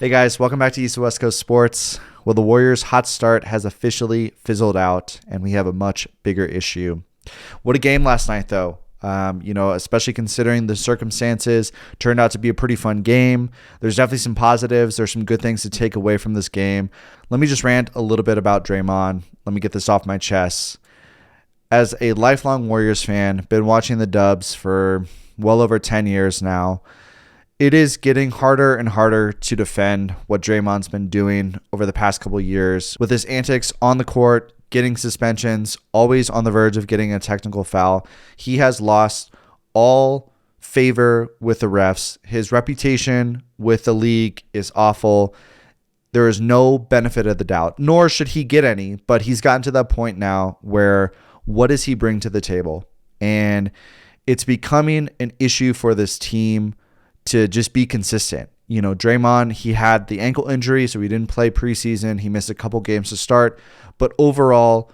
Hey guys, welcome back to East and West Coast Sports. Well, the Warriors' hot start has officially fizzled out, and we have a much bigger issue. What a game last night, though. Especially considering the circumstances, turned out to be a pretty fun game. There's definitely some positives. There's some good things to take away from this game. Let me just rant a little bit about Draymond. Let me get this off my chest. As a lifelong Warriors fan, been watching the Dubs for well over 10 years now. It is getting harder and harder to defend what Draymond's been doing over the past couple of years with his antics on the court, getting suspensions, always on the verge of getting a technical foul. He has lost all favor with the refs. His reputation with the league is awful. There is no benefit of the doubt, nor should he get any, but he's gotten to that point now where what does he bring to the table? And it's becoming an issue for this team to just be consistent. You know, Draymond, he had the ankle injury, so he didn't play preseason. He missed a couple games to start. But overall,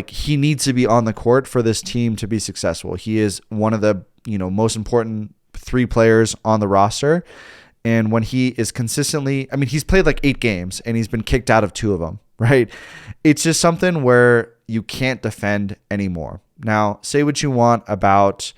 he needs to be on the court for this team to be successful. He is one of the, most important three players on the roster. And when he is consistently, he's played 8 games and he's been kicked out of 2 of them, right? It's just something where you can't defend anymore. Now, say what you want about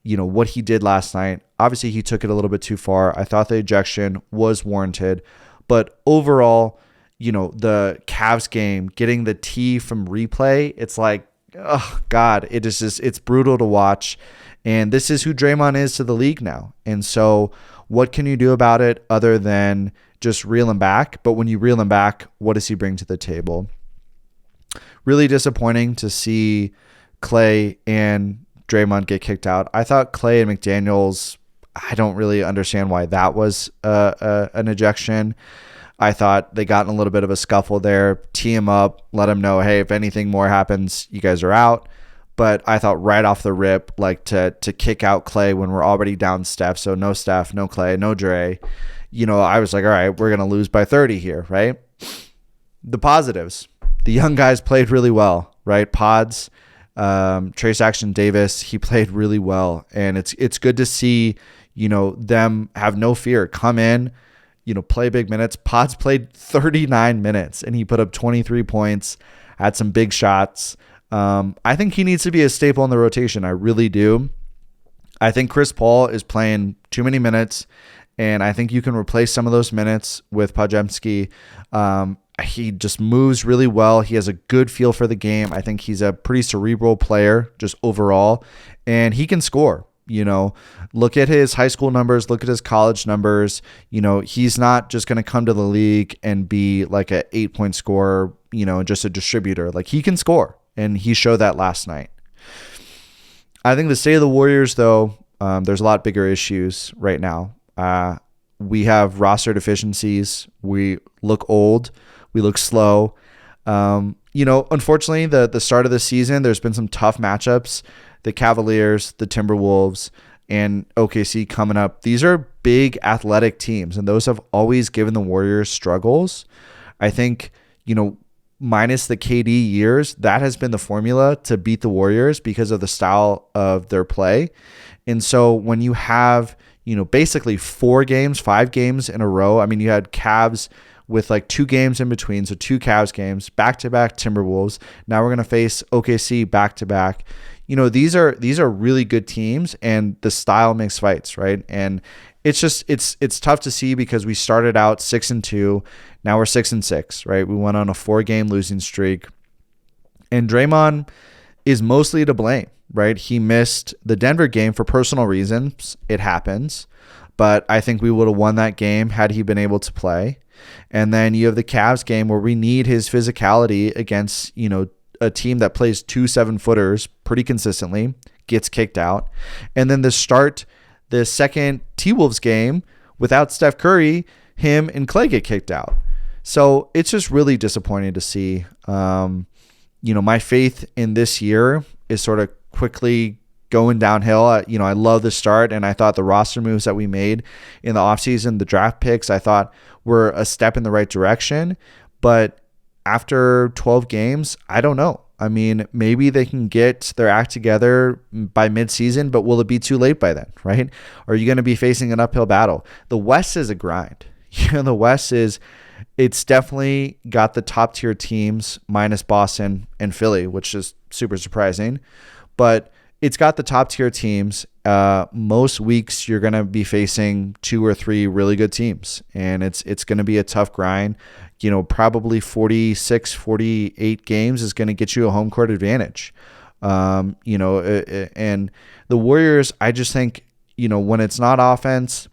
what he did last night. Obviously, he took it a little bit too far. I thought the ejection was warranted. But overall, the Cavs game, getting the T from replay, it's oh, God, it's brutal to watch. And this is who Draymond is to the league now. And so what can you do about it other than just reel him back? But when you reel him back, what does he bring to the table? Really disappointing to see Clay and Draymond get kicked out. I thought Clay and McDaniels, I don't really understand why that was an ejection. I thought they got in a little bit of a scuffle there. Tee him up, let him know, hey, if anything more happens, you guys are out. But I thought right off the rip, to kick out Clay when we're already down Steph, so no Steph, no Clay, no Dre. I was like, all right, we're going to lose by 30 here, right? The positives. The young guys played really well, right? Pods, Trace Action Davis, he played really well. And it's good to see, them have no fear. Come in, play big minutes. Pods played 39 minutes and he put up 23 points, had some big shots. I think he needs to be a staple in the rotation. I really do. I think Chris Paul is playing too many minutes, and I think you can replace some of those minutes with Podziemski. He just moves really well. He has a good feel for the game. I think he's a pretty cerebral player just overall, and he can score. Look at his high school numbers, look at his college numbers. He's not just going to come to the league and be like a 8-point scorer, just a distributor. He can score, and he showed that last night. I think the state of the Warriors, though, there's a lot bigger issues right now. We have roster deficiencies. We look old. We look slow. Unfortunately, the start of the season, there's been some tough matchups. The Cavaliers, the Timberwolves, and OKC coming up. These are big athletic teams, and those have always given the Warriors struggles. I think, minus the KD years, that has been the formula to beat the Warriors because of the style of their play. And so when you have, basically 5 games in a row, you had Cavs with 2 games in between, so 2 Cavs games, back-to-back Timberwolves. Now we're going to face OKC back-to-back. These are really good teams, and the style makes fights, right? And it's just it's tough to see because we started out 6-2, now we're 6-6, right? We went on a 4-game losing streak, and Draymond is mostly to blame, right? He missed the Denver game for personal reasons. It happens, but I think we would have won that game had he been able to play. And then you have the Cavs game where we need his physicality against, a team that plays 2 7-footers pretty consistently, gets kicked out. And then the second T-Wolves game without Steph Curry, him and Clay get kicked out. So it's just really disappointing to see. My faith in this year is sort of quickly going downhill. I love the start, and I thought the roster moves that we made in the offseason, the draft picks, I thought were a step in the right direction. But after 12 games, I don't know. Maybe they can get their act together by midseason, but will it be too late by then, right? Are you going to be facing an uphill battle? The West is a grind. the West it's definitely got the top tier teams minus Boston and Philly, which is super surprising. But it's got the top tier teams. Most weeks you're going to be facing 2 or 3 really good teams, and it's going to be a tough grind. Probably 46, 48 games is going to get you a home court advantage. And the Warriors, I just think, when it's not offense,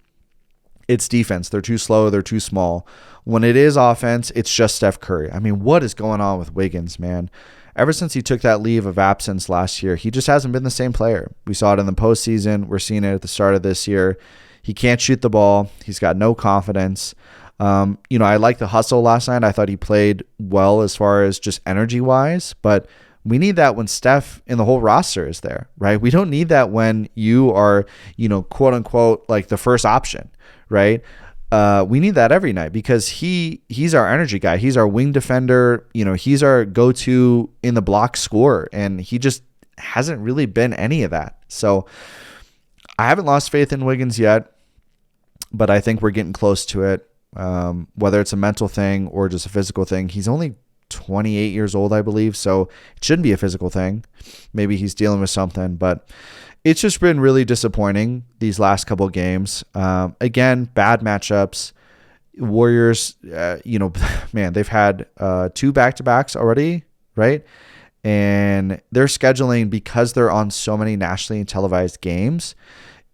it's defense. They're too slow. They're too small. When it is offense, it's just Steph Curry. I mean, what is going on with Wiggins, man? Ever since he took that leave of absence last year, he just hasn't been the same player. We saw it in the postseason. We're seeing it at the start of this year. He can't shoot the ball. He's got no confidence. I liked the hustle last night. I thought he played well as far as just energy-wise, but we need that when Steph and the whole roster is there, right? We don't need that when you are, quote unquote, like the first option, right? We need that every night because he's our energy guy. He's our wing defender. He's our go-to in the block scorer, and he just hasn't really been any of that. So I haven't lost faith in Wiggins yet, but I think we're getting close to it. Whether it's a mental thing or just a physical thing. He's only 28 years old, I believe, so it shouldn't be a physical thing. Maybe he's dealing with something, but it's just been really disappointing these last couple of games. Again, bad matchups. Warriors, man, they've had 2 back-to-backs already, right? And they're scheduling, because they're on so many nationally televised games,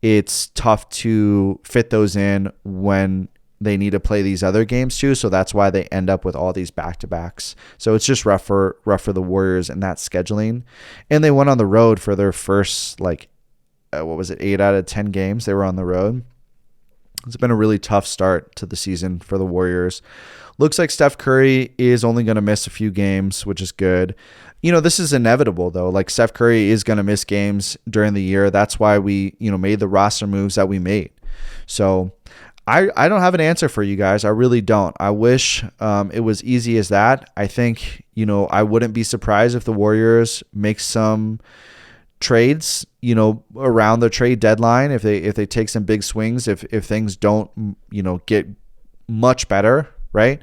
it's tough to fit those in when they need to play these other games too. So that's why they end up with all these back-to-backs. So it's just rough for the Warriors and that scheduling. And they went on the road for their first, 8 out of 10 games they were on the road. It's been a really tough start to the season for the Warriors. Looks like Steph Curry is only going to miss a few games, which is good. This is inevitable though. Like, Steph Curry is going to miss games during the year. That's why we, made the roster moves that we made. So I don't have an answer for you guys. I really don't. I wish it was easy as that. I think, I wouldn't be surprised if the Warriors make some trades, around the trade deadline, if they take some big swings, if things don't, get much better, right?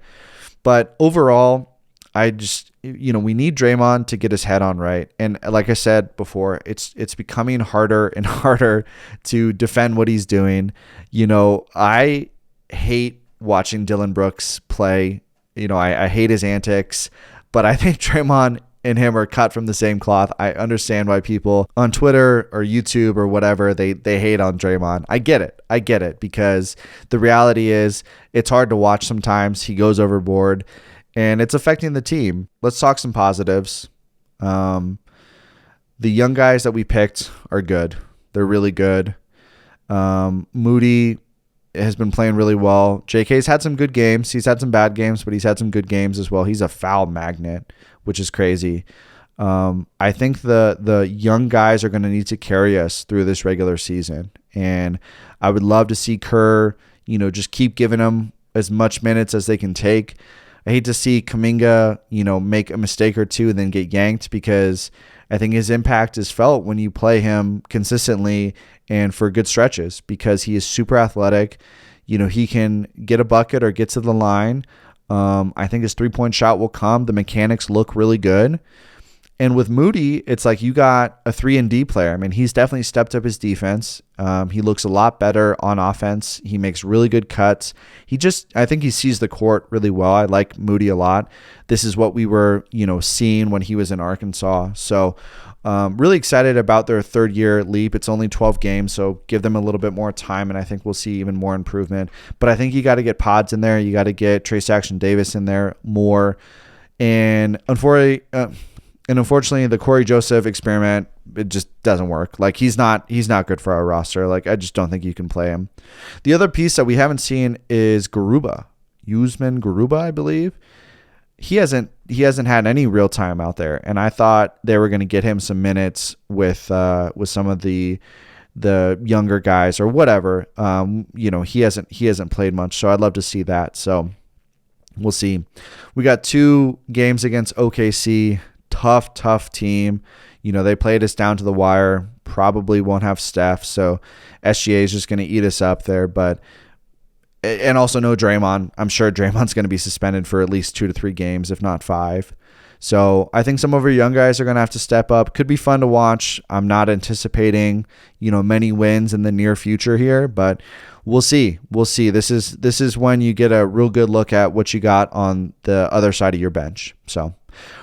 But overall, I just, we need Draymond to get his head on right. And like I said before, it's becoming harder and harder to defend what he's doing. I hate watching Dylan Brooks play. I hate his antics, but I think Draymond and him are cut from the same cloth. I understand why people on Twitter or YouTube or whatever, they hate on Draymond. I get it because the reality is it's hard to watch sometimes. He goes overboard and it's affecting the team. Let's talk some positives. The young guys that we picked are good. They're really good. Moody has been playing really well. JK's had some good games. He's had some bad games, but he's had some good games as well. He's a foul magnet, which is crazy. I think the young guys are going to need to carry us through this regular season. And I would love to see Kerr, just keep giving them as much minutes as they can take. I hate to see Kuminga, make a mistake or two and then get yanked, because I think his impact is felt when you play him consistently and for good stretches, because he is super athletic. He can get a bucket or get to the line. I think his 3-point shot will come. The mechanics look really good. And with Moody, it's like you got a 3-and-D player. I mean, he's definitely stepped up his defense. He looks a lot better on offense. He makes really good cuts. I think he sees the court really well. I like Moody a lot. This is what we were, seeing when he was in Arkansas. So really excited about their third-year leap. It's only 12 games, so give them a little bit more time, and I think we'll see even more improvement. But I think you got to get Pods in there. You got to get Trace Action Davis in there more. And unfortunately, the Corey Joseph experiment, it just doesn't work. Like, he's not good for our roster. Like, I just don't think you can play him. The other piece that we haven't seen is Garuba. Usman Garuba, I believe. He hasn't had any real time out there, and I thought they were going to get him some minutes with some of the younger guys or whatever. He hasn't played much, so I'd love to see that. So we'll see. We got 2 games against OKC. Tough team. They played us down to the wire. Probably won't have Steph, so SGA is just going to eat us up there. But And also no Draymond. I'm sure Draymond's going to be suspended for at least 2 to 3 games, if not 5. So I think some of our young guys are going to have to step up. Could be fun to watch. I'm not anticipating, many wins in the near future here, but we'll see. We'll see. This is when you get a real good look at what you got on the other side of your bench. So, all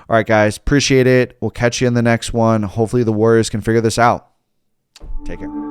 right, guys, appreciate it. We'll catch you in the next one. Hopefully the Warriors can figure this out. Take care.